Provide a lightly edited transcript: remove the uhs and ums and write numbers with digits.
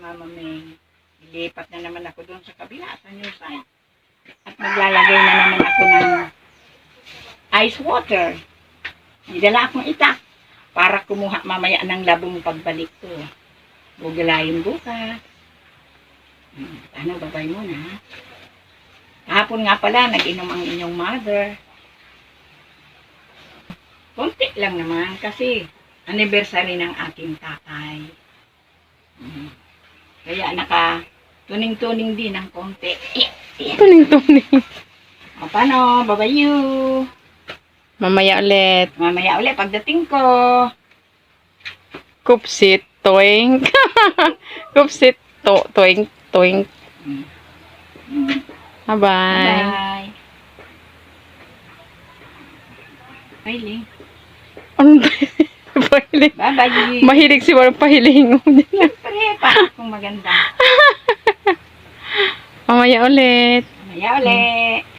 Mama May. Ilipat na naman ako doon sa kabila, sa new side. At maglalagay na naman ako ng ice water. Nidala akong itak para kumuha mamaya ng labong pagbalik ko. Gugulayin bukas. Ano, babay muna. Kahapon nga pala, nag-inom ang inyong mother. Konti lang naman kasi anniversary ng aking tatay. Kaya tuning-tuning din ng konti. Tuning-tuning. O paano? Bye-bye you. Mamaya ulit. Mamaya ulit pagdating ko. Kupsit, toing. Kupsit, toing, toing. Bye-bye. Bye. Bye. Ano ba? Pahiling. Bye-bye. Mahilig si Warren pahiling. Siyempre, paano kung maganda? Mamaya ulit. Mamaya ulit.